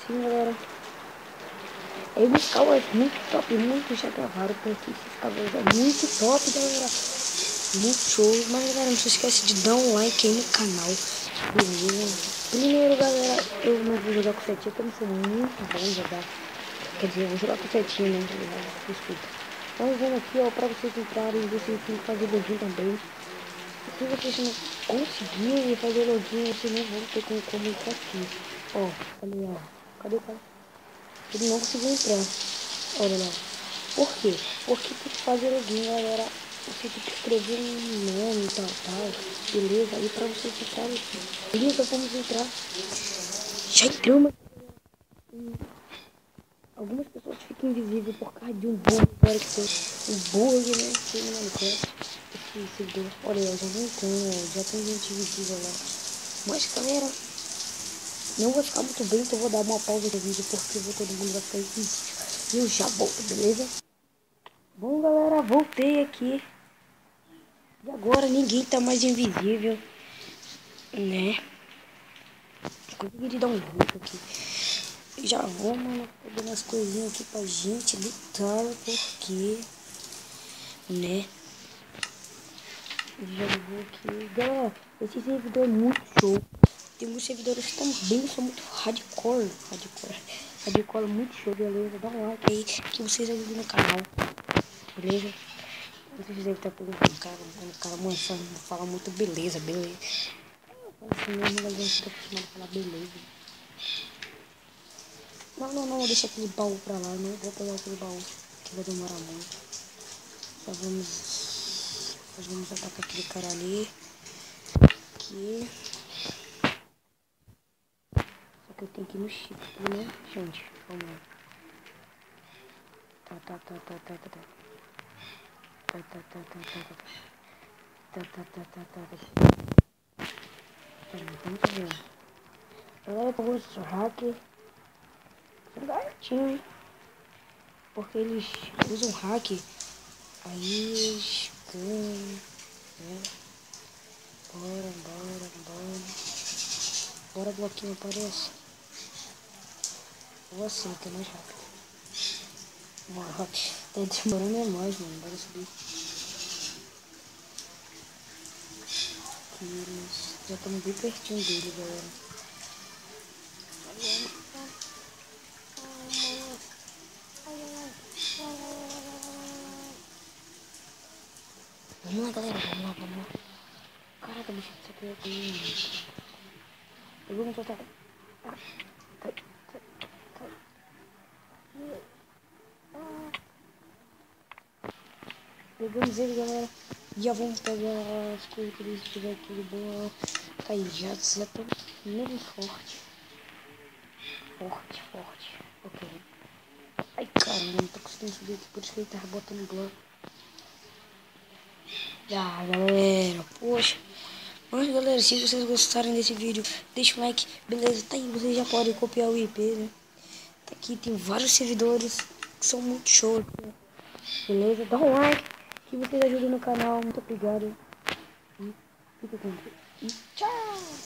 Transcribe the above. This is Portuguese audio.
assim, galera. Aí os covers muito top, muito já gravaram, porque esses covers é muito top, galera. Muito show. Mas, galera, não se esquece de dar um like aí no canal. Beleza? Primeiro, galera, eu não vou jogar com setinha, porque eu não sou muito bom em jogar. Quer dizer, eu vou jogar com setinha, né? Desculpa. Então, vamos aqui, ó, pra vocês entrarem, vocês têm que fazer login também. Se vocês não conseguirem fazer login, vocês não vão ter como entrar aqui. Ó, ali, ó. Cadê o cara? Ele não conseguiu entrar. Olha lá. Por quê? Porque tem que fazer login, galera. Você tem que escrever um nome, tal. Beleza? Aí pra vocês entrarem aqui. Beleza? Vamos entrar. Já entramos. Algumas pessoas ficam invisíveis por causa de um bug. Agora que tem um bug, né? Tem no Minecraft. Esse servidor. Olha aí, já vem entrando. Já tem gente invisível lá. Mas, galera, não vai ficar muito bem, então eu vou dar uma pausa no vídeo porque todo mundo vai ficar invisível. E eu já volto, beleza? Bom, galera, voltei aqui. E agora ninguém tá mais invisível, né? Consegui dar um jeito aqui. Já vou, mano, pegando as coisinhas aqui pra gente lutar, porque, né? Já vou aqui. Galera, esse servidor é muito show. Tem muitos servidores que também são muito hardcore. Hardcore muito show, beleza? Dá um like aí que vocês ajudam no canal, beleza? Vocês devem estar perguntando, cara, quando o cara mansão fala muito beleza. Assim mesmo, mas a gente tá acostumado a falar beleza. Não, deixa aquele baú pra lá, não vou pegar aquele baú, que vai demorar muito. Nós vamos atacar aquele cara ali, aqui. Só que eu tenho que ir no chip, né, gente? Vamos lá. Tá. Vamos ver. Galera, eu vou usar hacker. São garotinhos, hein? Porque eles usam hack. Aí eles ganham, né? Bora. Bora, bloquinho, aparece. Ou assim, que é mais rápido. Bora, tá demorando é mais, mano. Bora subir. Aqui, mas já estamos bem pertinho dele, galera. Vamos lá, galera, vamos lá. Caraca, bicho, isso aqui é comigo. Eu vou me soltar. Pegamos ele, galera. Já vamos pegar as coisas que eles tiver aqui de boa. Tá aí, já estamos meio forte. Ok. Ai, caramba, não tô conseguindo subir aqui, por isso que ele tava botando bloco. Galera, poxa. Mas, galera, se vocês gostarem desse vídeo, deixa o like, beleza? Tá aí, vocês já podem copiar o IP, né? Tá aqui, tem vários servidores que são muito show, né? Beleza? Dá um like, que vocês ajudam no canal. Muito obrigado. E fica com Deus. E tchau!